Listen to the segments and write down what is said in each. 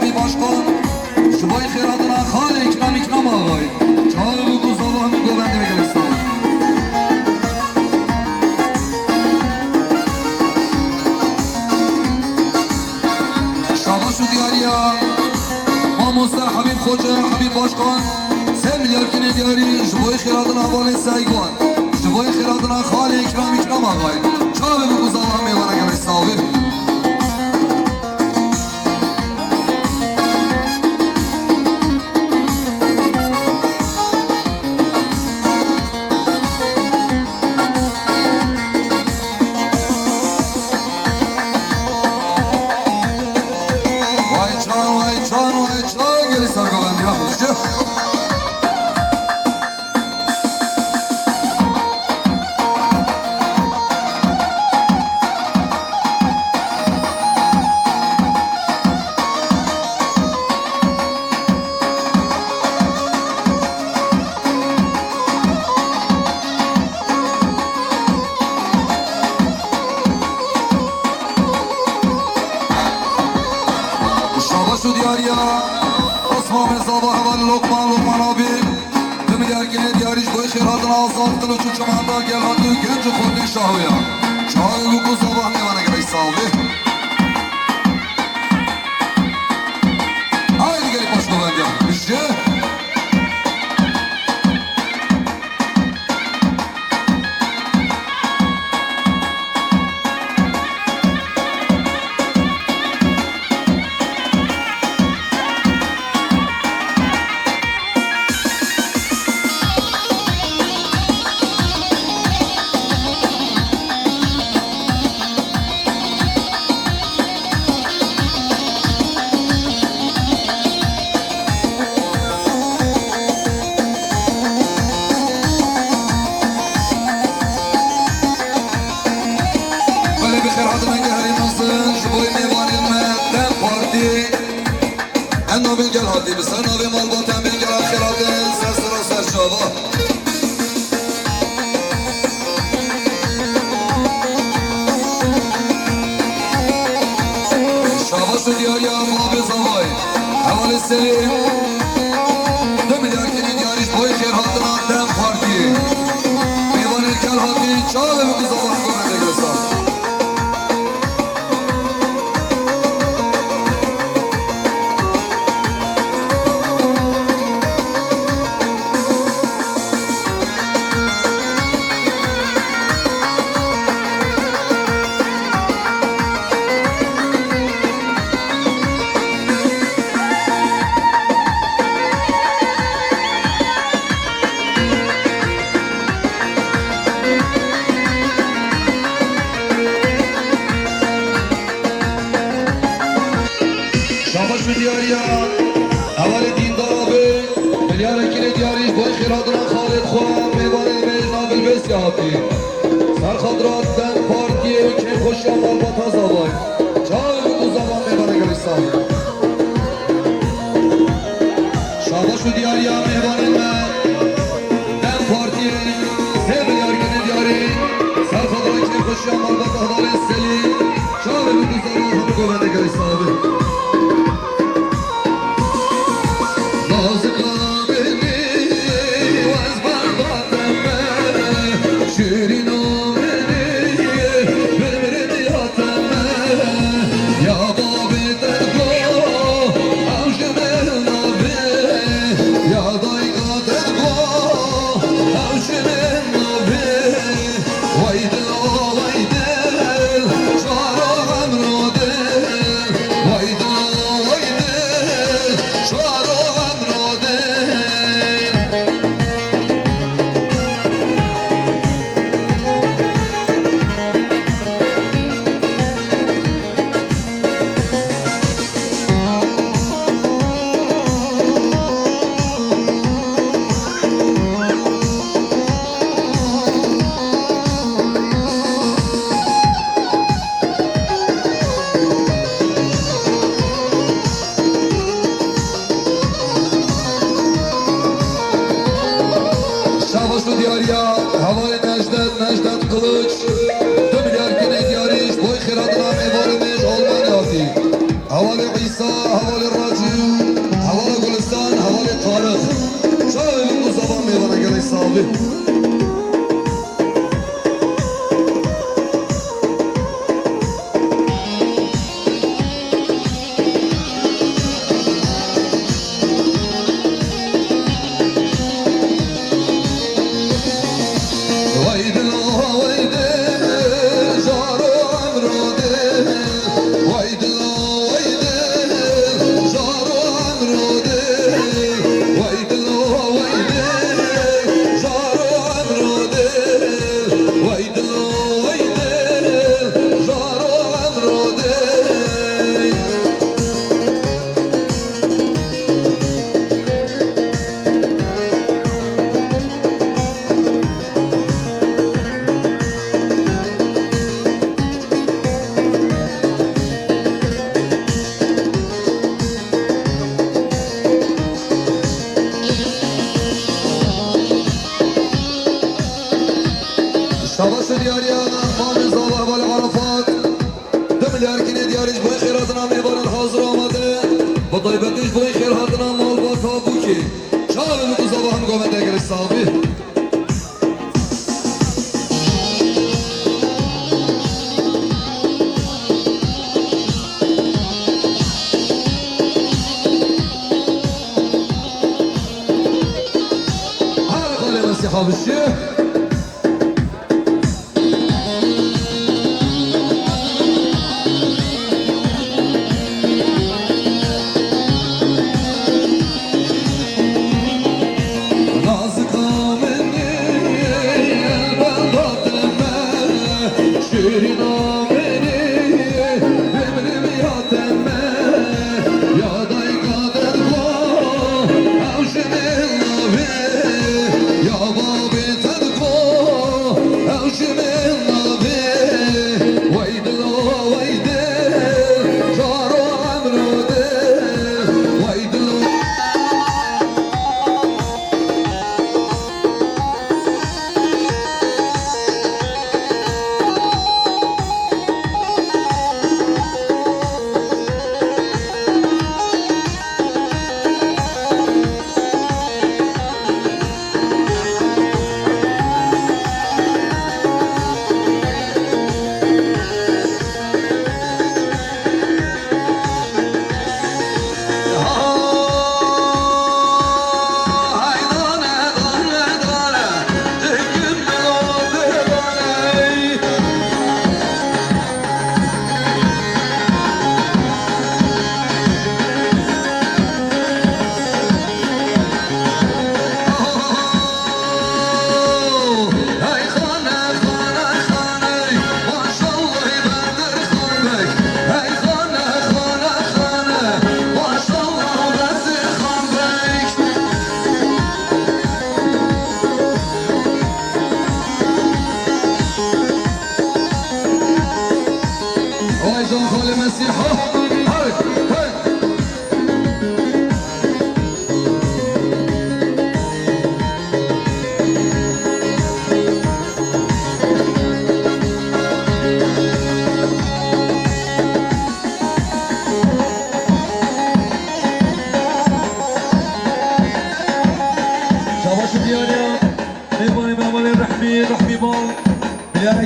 حبیب باشکن شبای خیراتنا خال اکنام آقای چهار بگو زباه می گوبنده بگرستان شاباش و دیاریا ما مستر حبیب خوجه حبیب باشکن 3 میلیارد کنه دیاری شبای خیراتنا حواله سایگوان شبای خیراتنا خال اکنام آقای چهار بگو زباه می گوبنده بگرستان شو دیاریا اسمام زابا حوال لقمان آبی دمیدر گله دیاریش بای خیراتنا آزاد کلو چو چماندا گلغاندو گنج و خوردی شاهویا چای بگو زابا میوانه گلی ساوی های دیگری پاش ببندیم بشه انا بنجل هادي بسنا بمال باطن بنجل آخرات سر و سر شابا شابا شو دیاریا ما بزاوای حوال سلیم 2 میلیارد کنی دیاریش بای خیر هاتنا دم پارتی میوان الکل هاتی چاله بگو زبان کنه دگرستان دیاریا اول دین دارابه ملیار اکیل دیاریش بای خیراتنا خالد خواه میوان میز نابل بسیاتی سرخاد را دن پارکی که خوشی آمال با تا زبای جای بگو زبان میوان گلستان شاباش و دیاریا میوان من دن پارکی 3 میلیارد کنه دیاری سرخاد را که خوشی آمال با تا دار سلی جای بگو زبان همه گوونده گلستان دیاریا هوای نجدت کلوچ 2 میلیارد کنه دیاریش بای خیراتنا میوارمش آلمان آتی حوال عیسا حوال راجی صافي سواس دیاریانا خامز داور بال عرفات دم الارکین دیاریش بای خیراتنا میبارن حاضر آمده با طیبتش بای خیراتنا مال با تابوکی شاول بکو زبا هم گومنده اگر صافی هر قال مسیحا بشه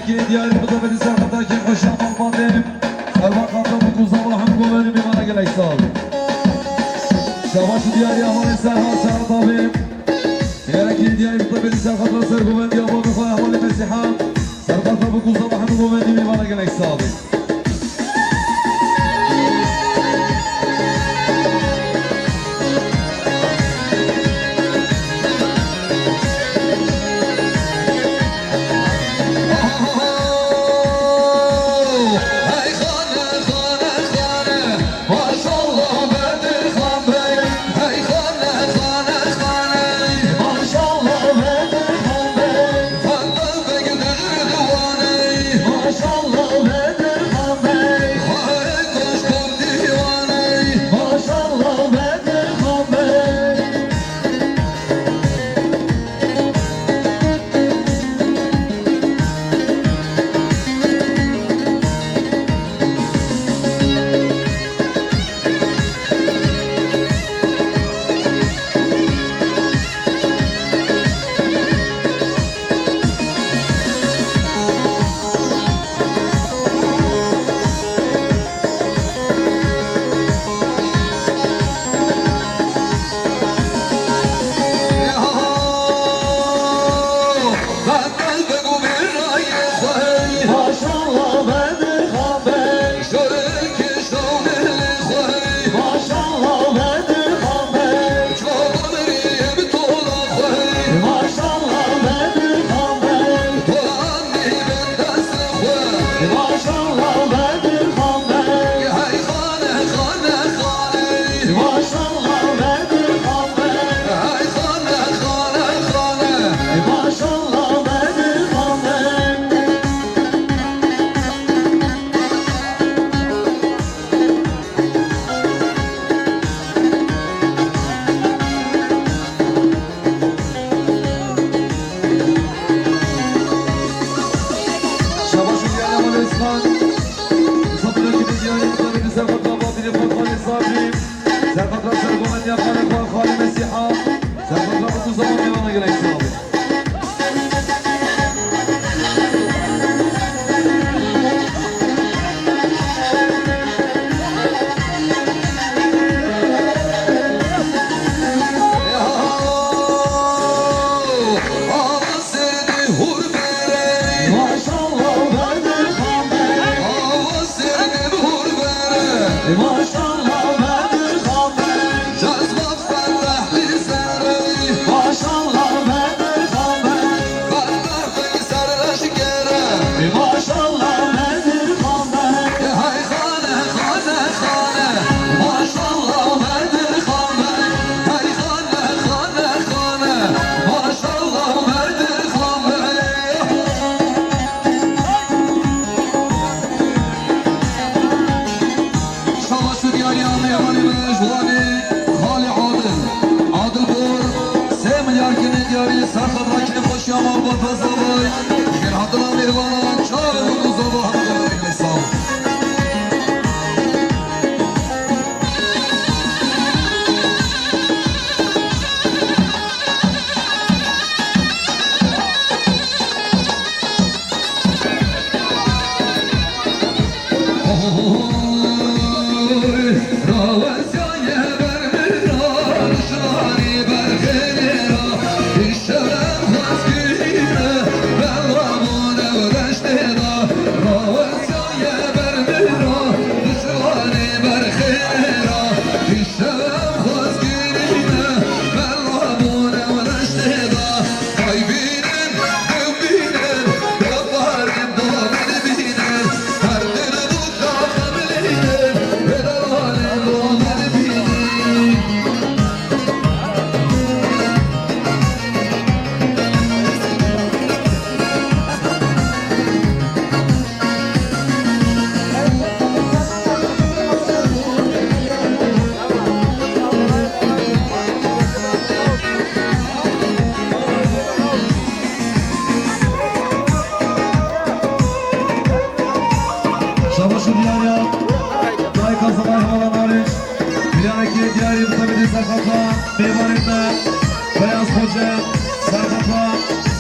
Diğer diğer bu da beni sarkıtacak hoşam olmadım. Sarmak kapta bu kuzalı hem güvenim bir bana gerek sağ olun. Savaşı diğer yamanı serha sarıt abim. Diğer diğer bu da beni sarkıtacak güven diye bu bir koyu ahvali mesiha. Sarkıtacak bu kuzalı hem güvenim bir bana gerek sağ olun. Maşallah خان صبر لك بدياني مطالب سرقط باطل فتح الصابري سرقط راس القومة يا خالق وخالق مسيحة سرقط رابط الزمان وانا قلعي صابر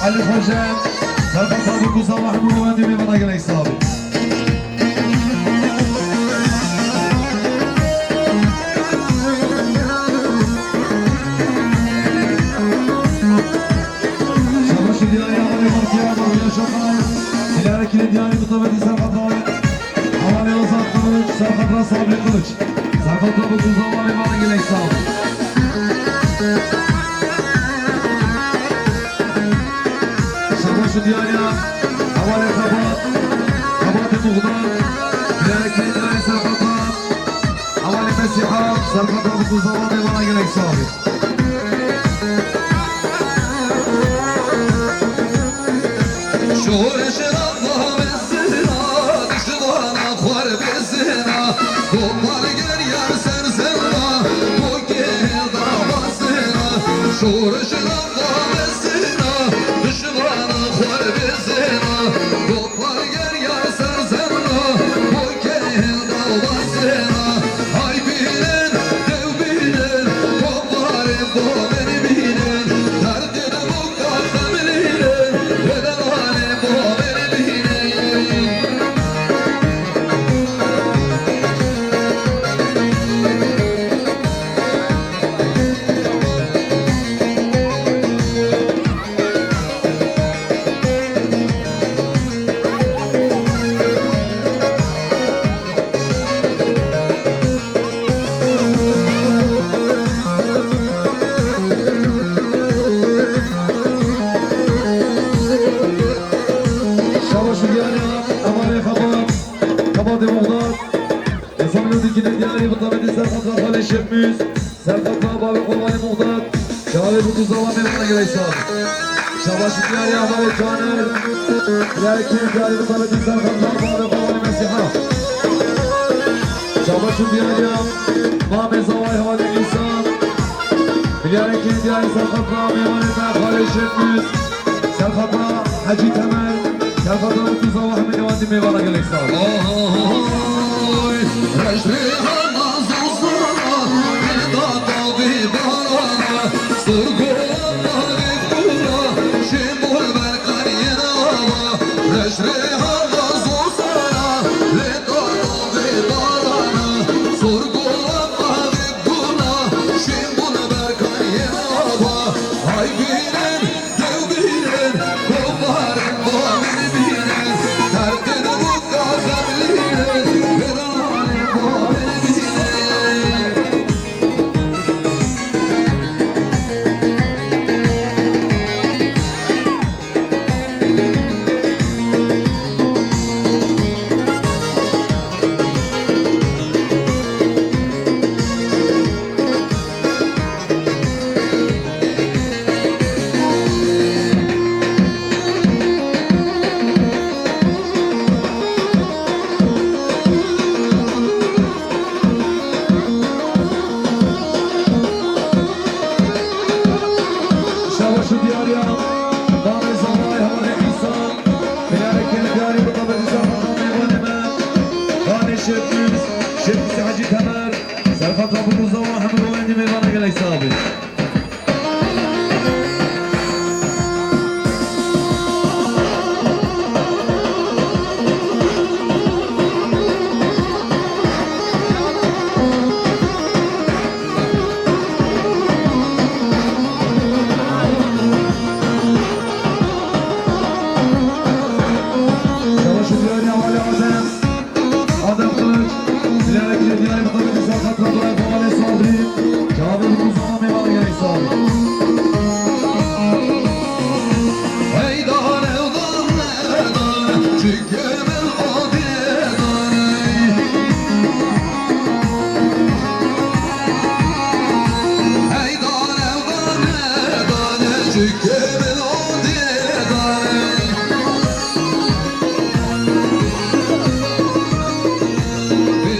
علي خوجان سرقة صادق وصباح المروان دي بمناقل إصابي شباش ديالي عمالي مركيا مركيا شقال إلى ركن ديالي بطبتي سرقة عمالي وصاد قلوج سرقة راس عبلي قلوج سرقة صادق وصباح بمناقل إصابي ديالنا حوالي خباط المغدار لذلك لداري سرقطان حوالي مسيحة سرقطان بكوزواني وراقل إكسابي شهور شرفها بالزنا تشتغل أخوار بالزنا كبار قرية سرسلة وكيه ضرب الزنا شهور شرفها بالزنا تشتغل أخوار بالزنا كبار قرية سرسلة وكيه ضرب الزنا هاي بينن دو بينن كبار بومن بينن درد المقطع خملينن ودوان بومن بينن شاباش ديالنا أمامي خباط مغدار يصملوا ديكنا ديالي بالطبع سرقة خالي الشميس سرقة بابي قواني مغدار شبابي بكوزواني وانا قريسان شاباش ديالي أمامي كانر لكن ديالي بالطبع سرقة بابي قواني مسيحة شاباش ديالي مامي زواي هوالي الإنسان لكن ديالي سرقة بابي وانا خالي الشميس سرقة حجي تمام سرخط بوتو صباح من نوادي ميوانا قلق صار رجليها نازل صار بدا طبيب بارانا سرقوها بكورا شمول برقانينا رجليها نازل صار بدا طبيب بارانا سرقوها بكورا شمول برقانينا هاي بيرن دو بيرن كوبارن بامن بيرن تركن بوكا زبليرن بران بامن بيرن شاباش دياريا دار الزهراء هوالي عيسى بنارك الدياري بطبع الزهراء ميوان ما غاني شركيز شركيز حاجي تمر سرخط ربو الزهراء حمد ويندي ميوانا قلق صابي شاباش دياريا هوالي عزم آدم قلق بنارك الدياري بطبع سرخط ربو هوالي صابي جواب الزهراء ميوانا قلق صابي Hey dane dane dane Çikkemel adi dane Hey dane dane dane Çikkemel adi dane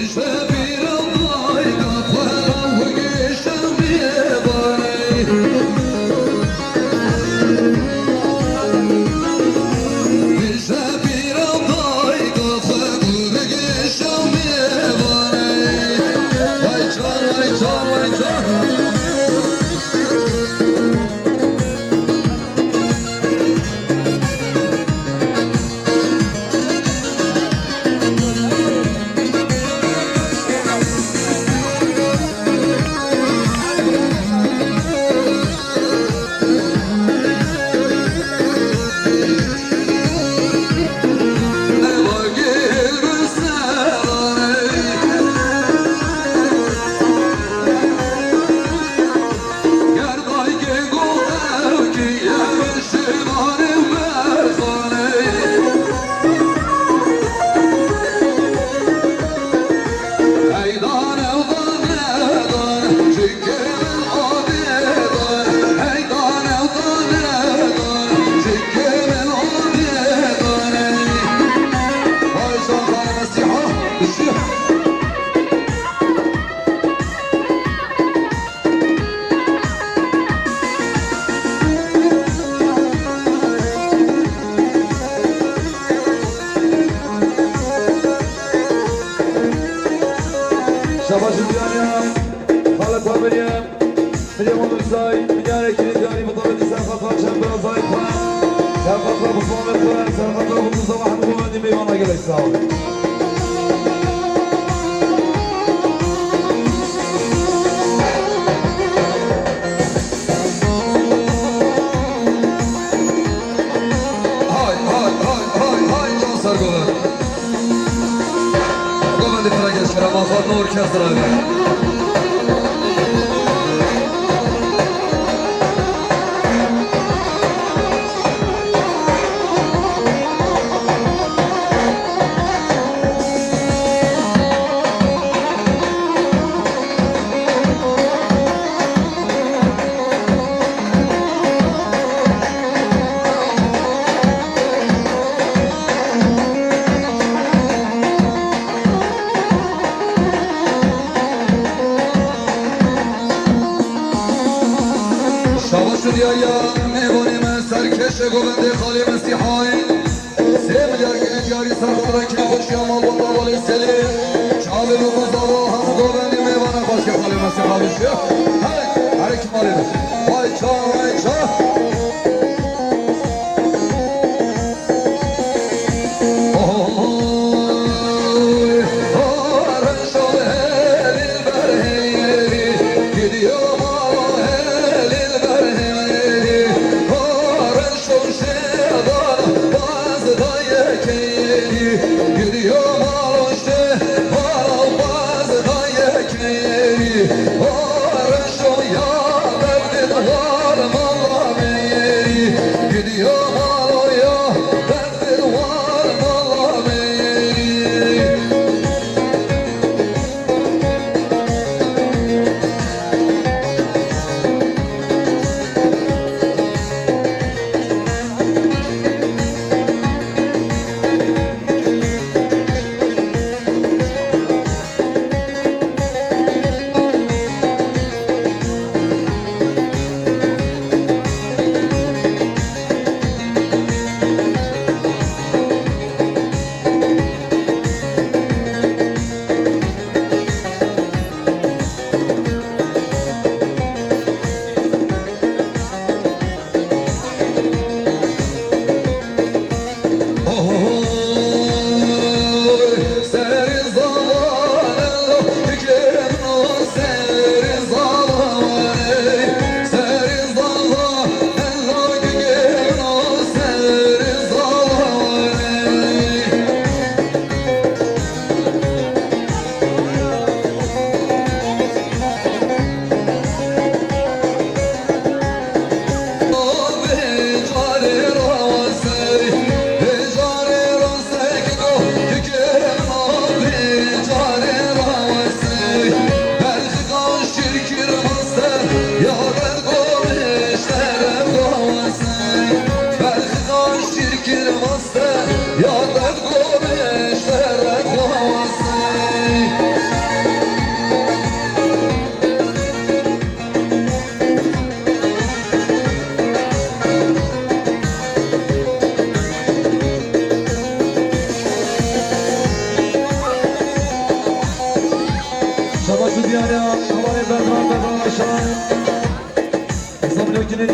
İşte bir Allah kapıdan bu geçen bir dane İşte bir aday kafa gülü geçen bir bana Vay can vay can vay can Eva gelirse Gerday gego evki yemişim harim mezane Hey dane dane dane Çikkemel adi dane Hey dane dane dane Çikkemel adi dane Vay canlar Mesih'a düşüyor شاباش دياريا خالد وابريم مريم ونساي بنارك الدياري بطبع سرخط ربو برازاي سرخط ربو صامت سرخط ربو صباح حمد ويندي ميوانا قلق صابي Hay hay hay hay hay Cansar Goven Goven di Fragesh Ramazan Orkestra دیاری سرخدران که خوشی هم آلبان داوال سلیم چاوه رو بزاوا هم گوبنی میوانه خوش که خالی مسیح خالوشی هر کی مالی بس وای چا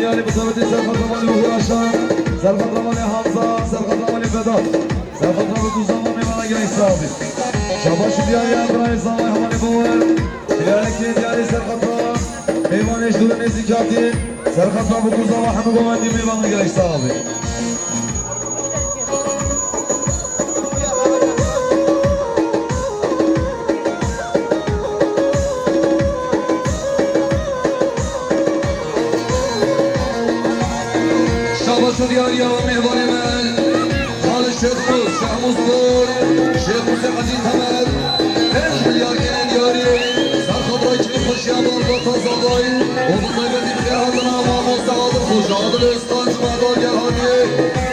دیاری بزرگی سرخدرمان بهوراشان سرخدرمان حمزه سرخدرمان فدا سرخدرمان دو زمان میمانه حسابی شباش دیاری امرای زمان همانی بور دیاری که دیاری سرخدرمان میمانش دور نزدیکاتی سرخدرمان دو زمان همه گومندی میمانه حسابی شد یاری و مهوان من خال شیخ بود شهموز بود شیخ بود عزیز همد عشق یاری یاری سرخد رای چی خوشی هم با تازادای و بزای بدیم که حضنا ما مستعادل خوش عادل استانج مدار گرهانی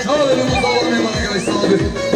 چاوه به مزاوار میمانه گره صحابی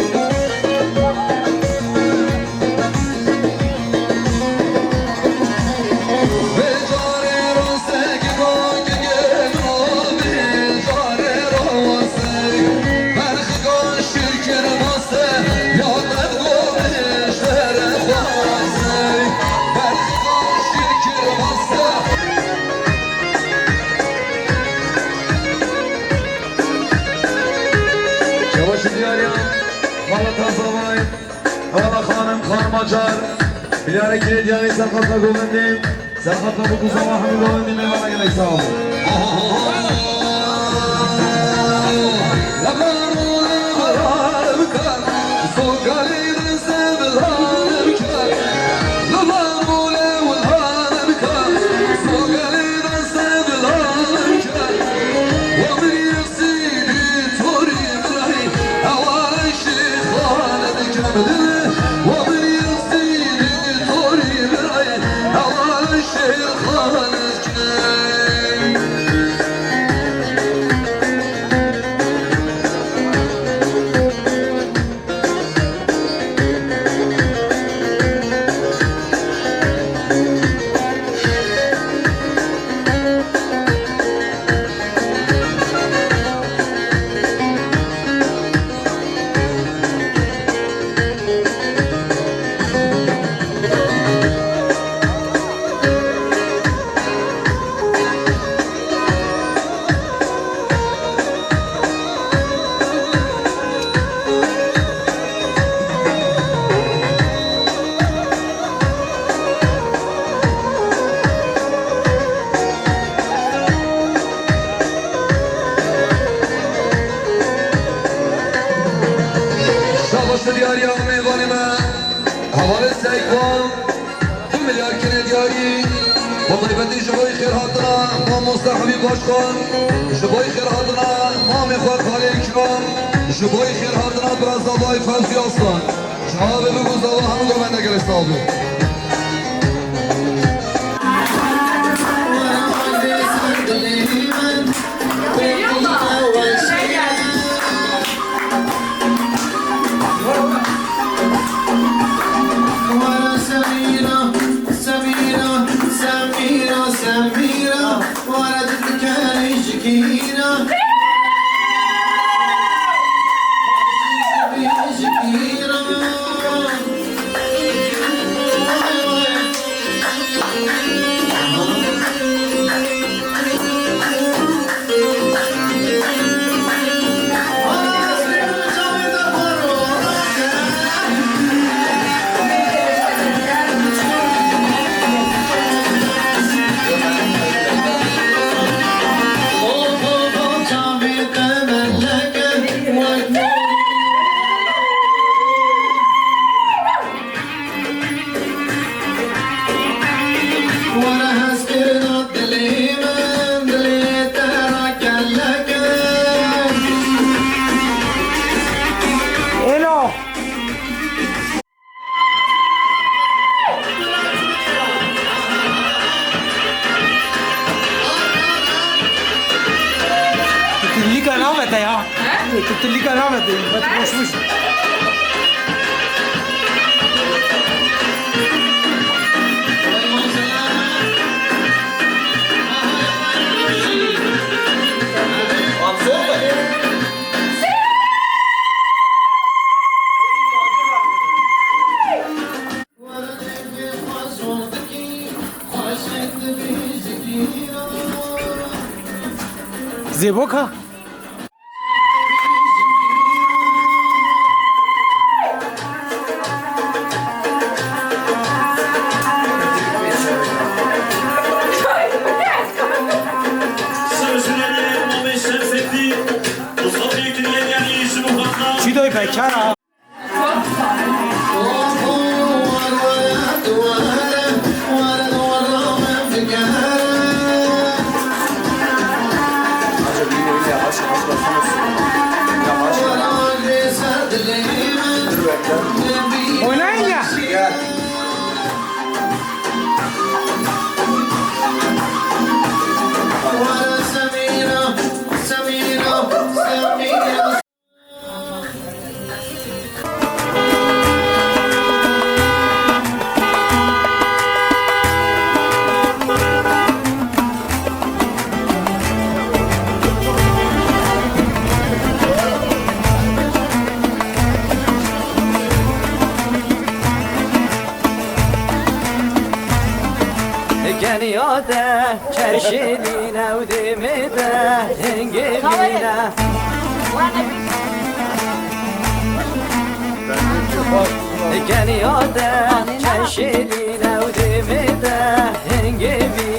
بیاره که دیاری سرخط را گوندیم سرخط را بکوزا و همه گوندیم ایمان اگه نیسام سباش دیاری میوانیم حوال سیکوان 2 میلیارد کنه دیاری با طیبتی شبای خیر هاتنا ما مستحبی باش کن شبای خیر هاتنا ما میخواد خالی اکرام شبای خیر هاتنا برازدابای فوزی آسان شما بگو زاوا همون رو من نگل استابه Tutulli का नाम है यहाँ तुतली का नाम है खुशबू زیبا का چی دای بکر oynayın ya. Geliyorda çerşeline udemede engeline Geliyorda çerşeline udemede engeline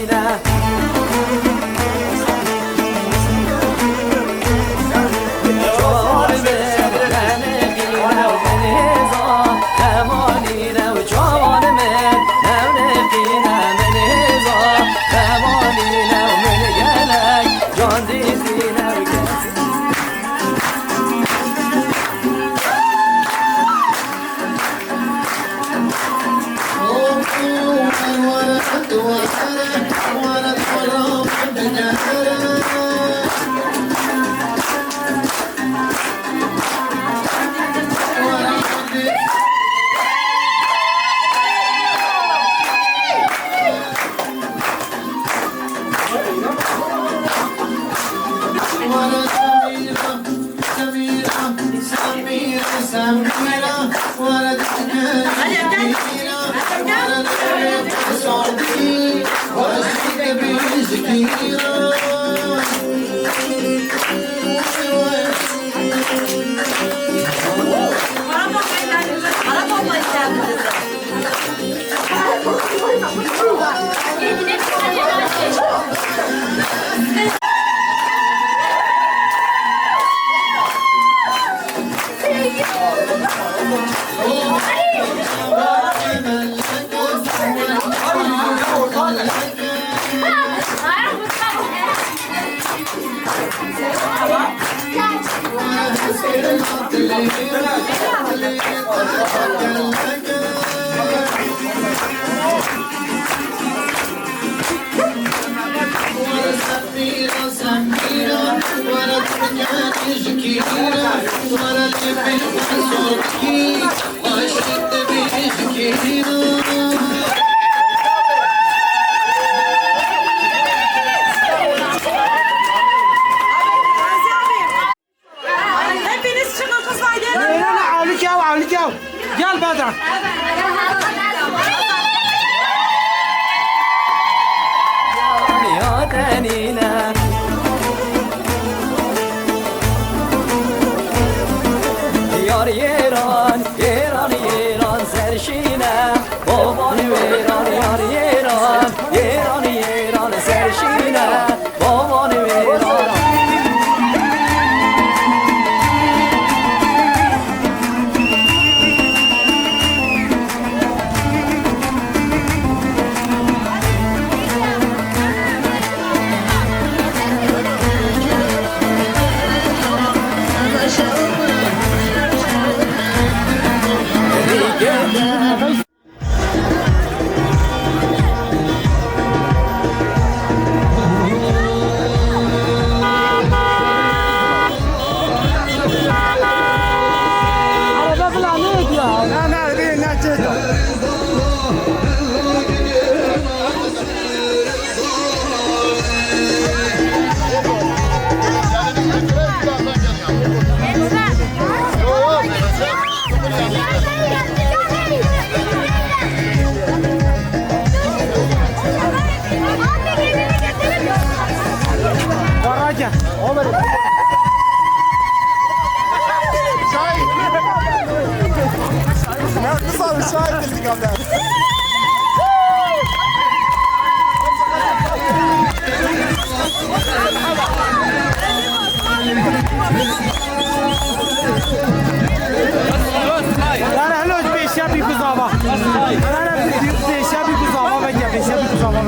Hepiniz çıkın kızlar gelin. لا عليك يا عليك يا يا بدر يا دنينا Yar yeran, yeran, yeran serşine Baban veran, yar yeran, yeran, yeran serşine Baban veran وراجع لا لا هلوش بيشابي كوزابا لا لا بيشابي كوزابا بيجي بيشابي كوزابا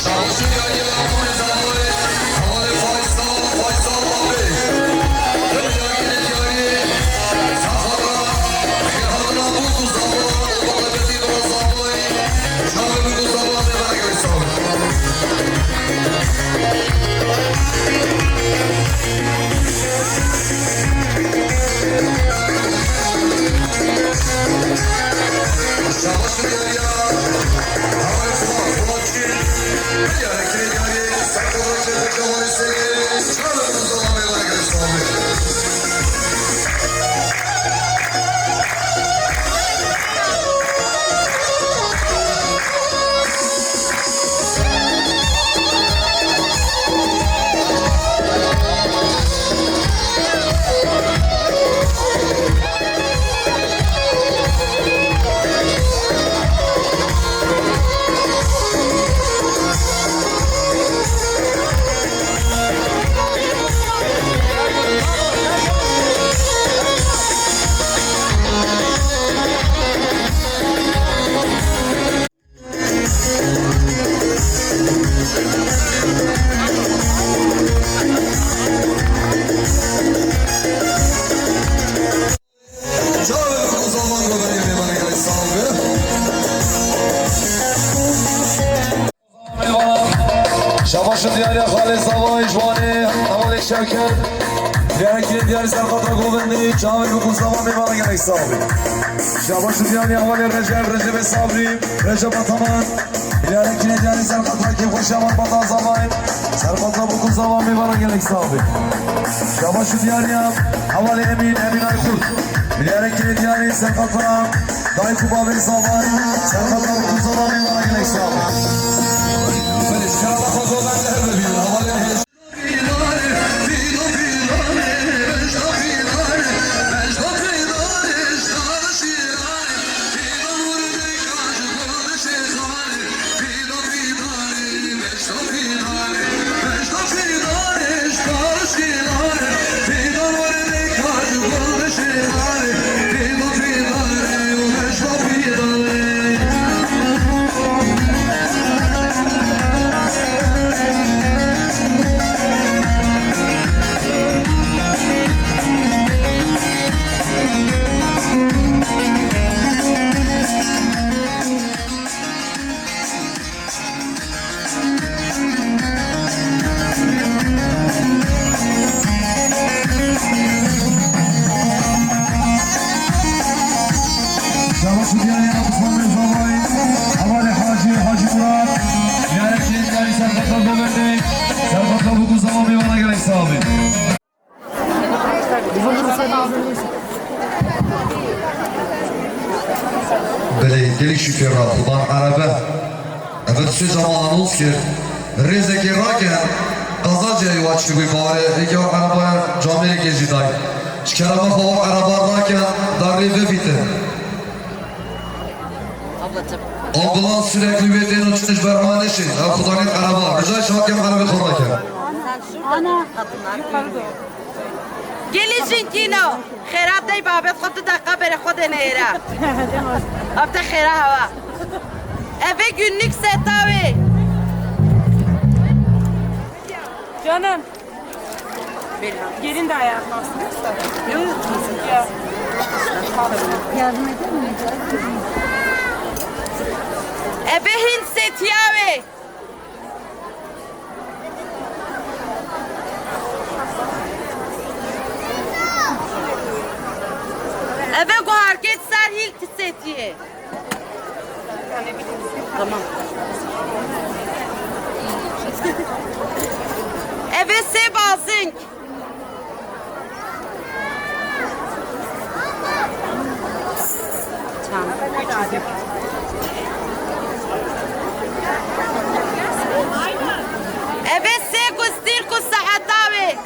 Şabaşı diyariye amale zavay Amale Faysal abi Dönüyor yine diyariye Safadra Kıyadra bu kuzava Obada beti dora zavay Şabe bu kuzava Mevara göre zavay Şabaşı diyariye Amale Fuatçı Diyare kire diyariye Sakıda çevre kavali sevgi Şabe bu kuzava Mevara göre zavay Şabe bu kuzava Mevara göre zavay Şabaşı diyarı Halil Zavay Jvani Amalek Şevket Diyarı diyarı Serkatra Govendi Çağvel bu kuzava Mevara gerek sahibi Şabaşı diyarı Amalek Recep Sabri Recep Ataman Diyarı diyarı Serkatra Kefuşaman Batan Zavay Serkatra bu kuzava Mevara gerek sahibi Şabaşı diyarı Amalek Emin Aykut Diyarı diyarı Serkatra Dayku Babel Zavay Serkatra bu kuzava Mevara gerek sahibi Şabaşı diyarı Osman Zavay Havale Hacı Murat Diyarı diyarı Serkatra Govendi Serkatra bu kuzava Mevara gerek sahibi بله دلی شکر را خودان عربه اول سه زمان آنونس کرد ریزه که را کرد قضا جایی واچی بی باره دیگه عربه جامعه گزی دای شکرمه خواه عربه را کرد در ریوه بیته ambulans sürekli bedenin uçmuş bermaneşi Kudanın araba Rıza Şahakem araba korna kerد Ana. Gelişin kino. Xerat dey babet خود dakika bere خود nehre. Abda xera hava. Eve günlük setavi. Canım. Gelin de ayarlansın. Ya. Yardım eder mi? Eve Hint setiyavi. Eve go hareket ser Hint setiye. Tamam. Eve se bazink. Eve se gustir ku sahatavi.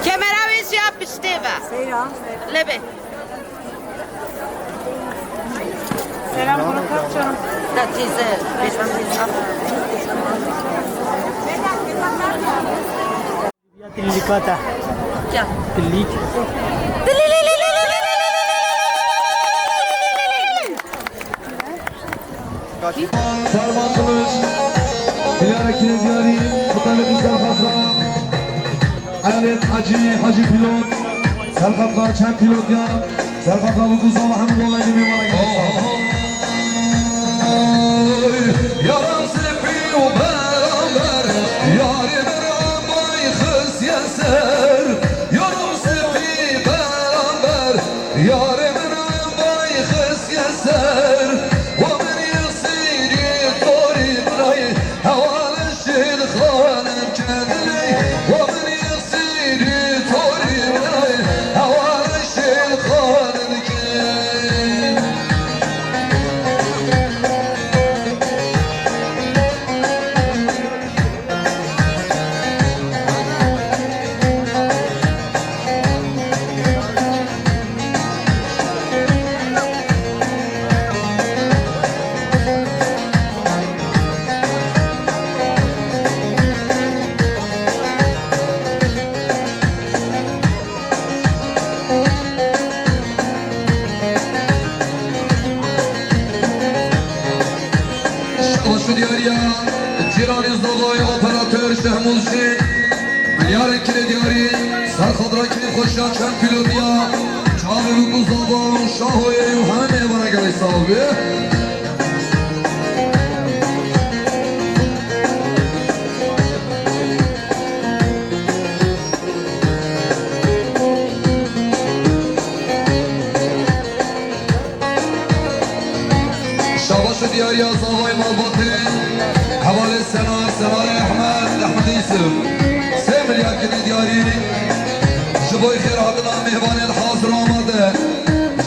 Kamera ve şey yapmıştı be. Lebe. Selam Murat canım. Da teyze. Delicata. بسیار کلیک سلمان کلوش دیارکی دیاری مطالبی سرخطرا علت حاجی پیلوت سرخطرا چند پیلوت یا سرخطرا بگوزا و همه بولایی میمانه Yaram sefi u beraber Yari beraber kız yeser Yaram sefi beraber Yari beraber kız yeser Ve men yasiri tori bray Haval şil khanım kendini Ve men yasiri tori bray Haval şil khanım kendini Şabaşı diyarya, Tiraniz Dağay operatör Şehmuzşi Milyar kile diyari, Sarkadra kile koşan çen pilotya Çağrı Muzaban, Şahoye Yuhan'e bana gelay sahibi Şabaşı diyarya, Zavay Malbatı Havale Senar Ahmed Yusuf Se milyar kile diyari Jiboy khair adına mehvanet hazır amade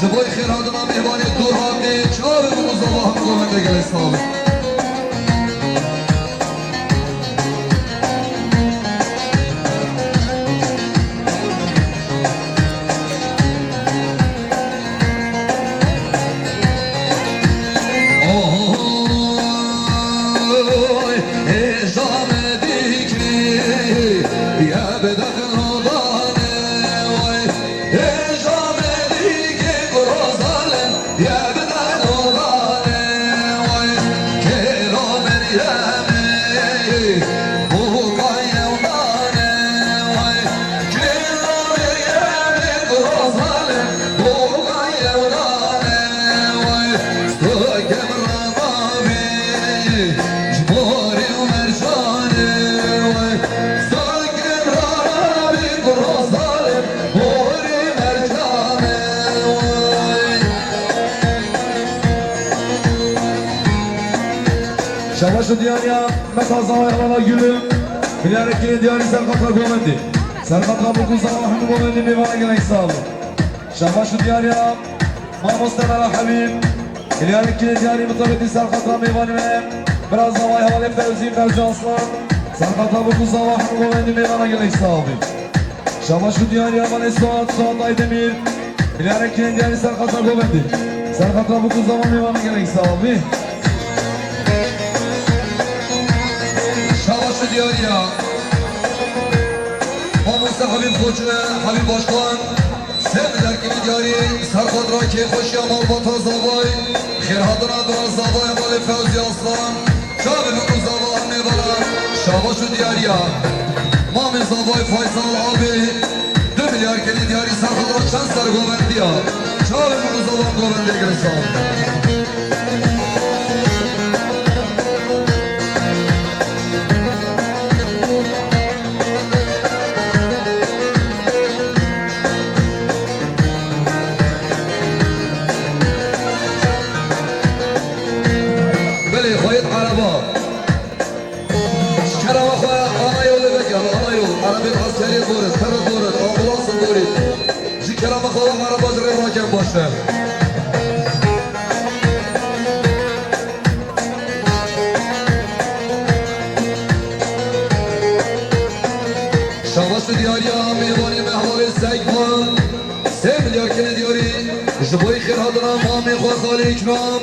Jiboy khair adına mehvanet dur haddi Çağrı Muzaban Govende gelay sahibi Şabaşı diyarya Mekazava yalana gülüm Bilarekili diyari Serkatlar Govendi Serkatlar bugüza Hamid Govendi mivana gelen sağlı Şabaşı diyarya Mamustan Habib Bilarekili diyari mutabeti Serkatlar mivani ve biraz zavay havalim Fevzi Aslan Serkatlar bugüza Hamid Govendi mivana gelen sağlı Şabaşı diyarya Mane Suat Aydemir Bilarekili diyari Serkatlar Govendi Serkatlar bugüza mivana gelen sağlı Şabaşı diyarya Mamusta Habib Hoca, Habib Başkan Sevdiler gibi diyari Sarkadra ki hoşya Malbata Zavay Khirhadına biraz Zavay Mali Fevzi Aslan Şabi Mekun Zavay Mevara Şabaşı diyarya Mami Zavay Faysal abi 2 milyar keli diyari Sarkadra Çansar Govendiya Şabi Mekun Zavay Govendiya gelsin Kerama kovan araba zırhı raken başlar. Şavası diyariya mevani mehvali seykman Se milyar kene diyari Jiboy khair adına mami khali ikram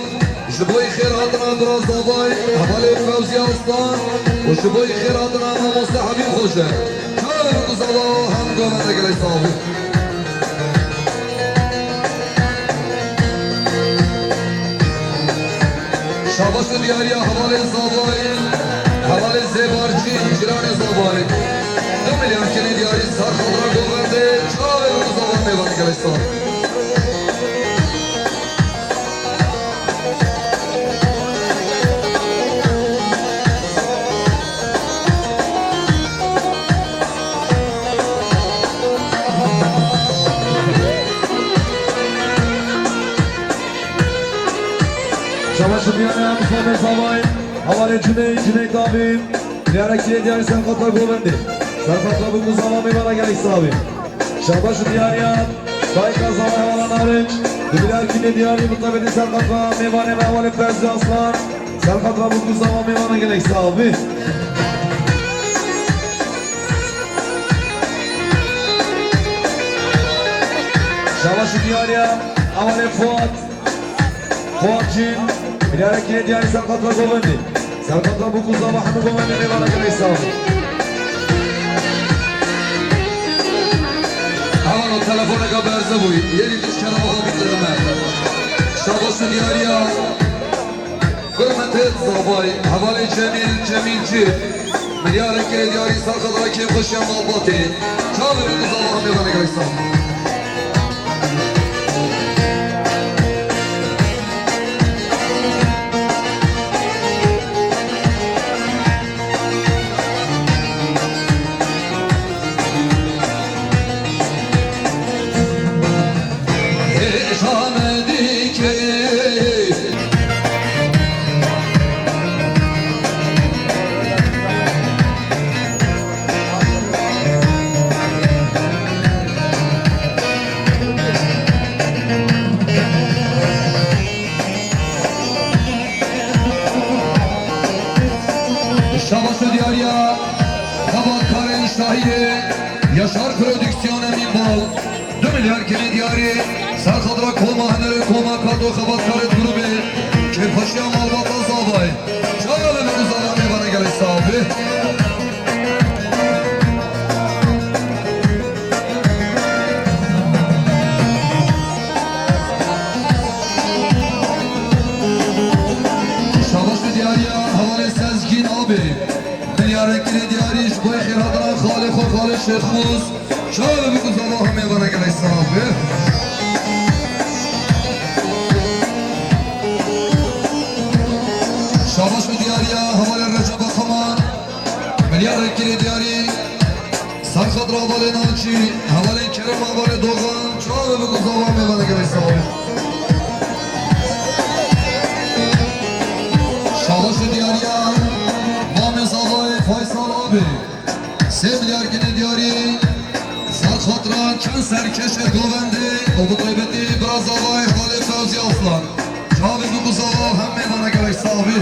Jiboy khair adına biraz davay Havali Fevzi Aslan O jiboy khair adına Mamusta Habib Hoca Çağırın kuzala hem gömede gelek sahibi Şabaşı diyariya havale zabayı Havale zebarci icrane zabayı 2 milyar kene diyari sarkadra goverde Çağırın kuzala meyvanı gelek sahibi Şabaşı diyarı Mustafa Sabay, havale Cüneyt abim, diyarı kire diyarı Serkatlar Govendi. Serkatlar bu kuzama meyvana gelek sahibi. Şabaşı diyarı Sayka Sabay havalan hariç, Dübiler kire diyarı mutlabedi Serkatlar meyvane ve havale Ferzi Aslan. Serkatlar bu kuzama meyvana gelek sahibi. Şabaşı diyarı havale Fuatçın, bilerek yine diyarı Serkatlar Govendi. Serkatlar bu kuzama Hamid Govendi meyvana gelek sahibi. Aman o telefona kaberze bu. Yeni dışarı muhabbetlerime. Şabaşı diyariya. Hürmet zabay. Havale Cemilci. Milyarek ile diyari sarkadra kim kuşyan malbati. Çağırın kuzama meyvana gelek sahibi. Şabaşı diyariya Kabak Karen Şahiye Yaşar Prodüksiyon Emin Bal 2 milyar kene diyari Sarkadra Koma Henere Koma Kado Kabak Karen grubu Kepaşya Malbata Zabay Çağırın uzana meyvana gelek sahibi Şabaşı diyariya Havale Sezgin abi Milyarek diyari İşbay Khirhadra Khali Khor Khali Şeyh Muz Çağırın bir kuzala meyvana gelek sahibi Şabaşı diyariya Havale Recep Akaman Milyarek diyari Sarkadra Havale Naci Havale Kerem Havale Doğan Çağırın bir kuzala meyvana gelek sahibi Şabaşı diyariya Mamiz Ağay Faysal abi 3 milyar kene diyari Sarkadra Kanser Keşer Govendi Obu kaybeti biraz Ağay Hale Fevzi Aslan Çağırın bir kuzala hem meyvana gelek sahibi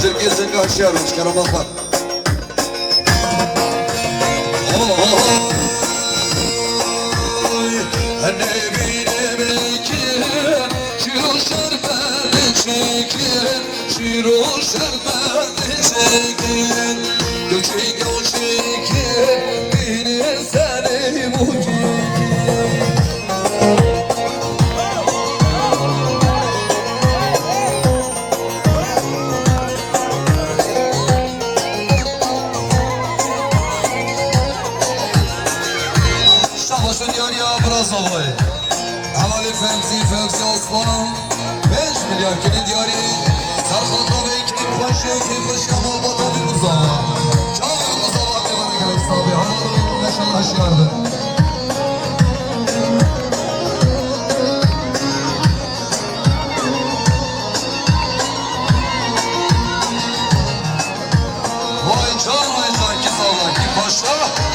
Çirkesin karşıya çıkarım bakar. Ne bileyim ki şiru şerbeti çekin şiru şerbeti çekin göçek göçekin beni seni mucikin Zavay Havale Fevzi Aslan 5 milyar kene diyari Sarkadra ve kim başı kim başı Malbata bir uzava Çağırın uzava meyvana gelek sahibi Havale meşal aşkardı Vay can ki sağla ki paşa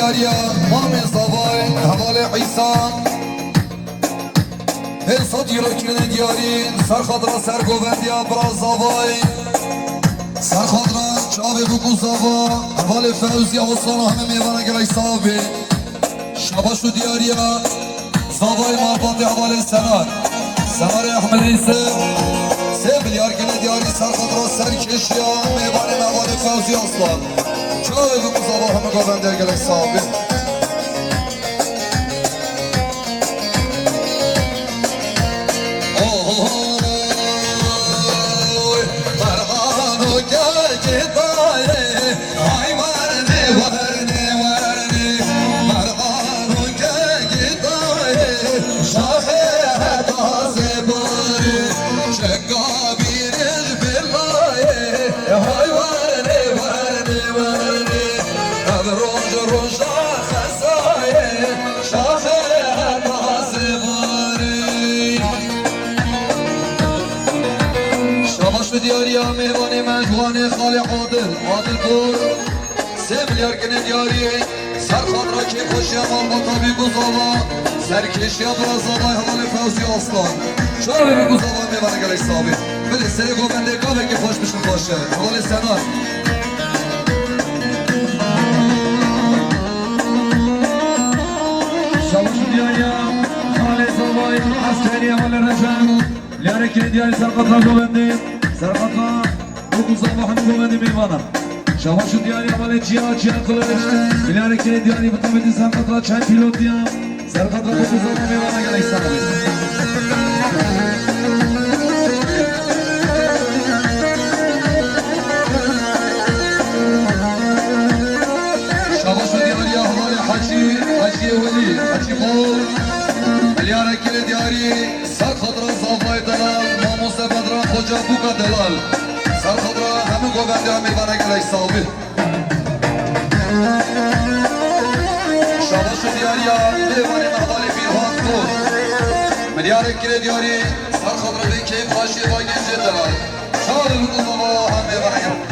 دیاریا مام صبای حوال عیسان حساد یراکین دیاری سرخادرا سرگوبندی ابراز زوای سرخادرا چاوی بکو زوا حوال فوزی حسان همه میوانه گلای صابی شباشو دیاریا زوای محبات حوال سنار احمد ریسه 3 میلیارد گله دیاری سرخادرا سرکشیا میوانه حوال فوزی اصلا چاوی بکو زوا همه گوبنده گلای صابی دیاری مهمان مجوان خال عادل پور 3 میلیارد گله دیاری سرخان را که خوشی امان با تابی گزاوا سرکشی برازاوای حال فوزی اصلان چرا بی گزاوا میبانه گلش ثابت بله سری گوبنده گاوه که خوش بشون باشه حال سنار شباش دیاری خال زوای عسکری حال رجب لیاره که دیاری سرقط را گوبنده سرقطا بوزا با هم گومدی میوانم شباشو دیاری عمل چیا کلش بلیاره که دیاری بطابتی سرقطا چند پیلوت دیم سرقطا بوزا با میوانم گلش سرقطا شباشو دیاری احوال حجی ولی حجی بول بلیاره که دیاری سرخط را زافای دلال ناموس بدران خوجا بوکا دلال سرخط را همه گوبنده هم میبانه گلش ثابت شباشو دیاری دیوانی محوالی بیرهان بود ملیاره که دیاری سرخط را بین کیف خاشی با گنج دلال شاید بکن بابا هم میبانه گلش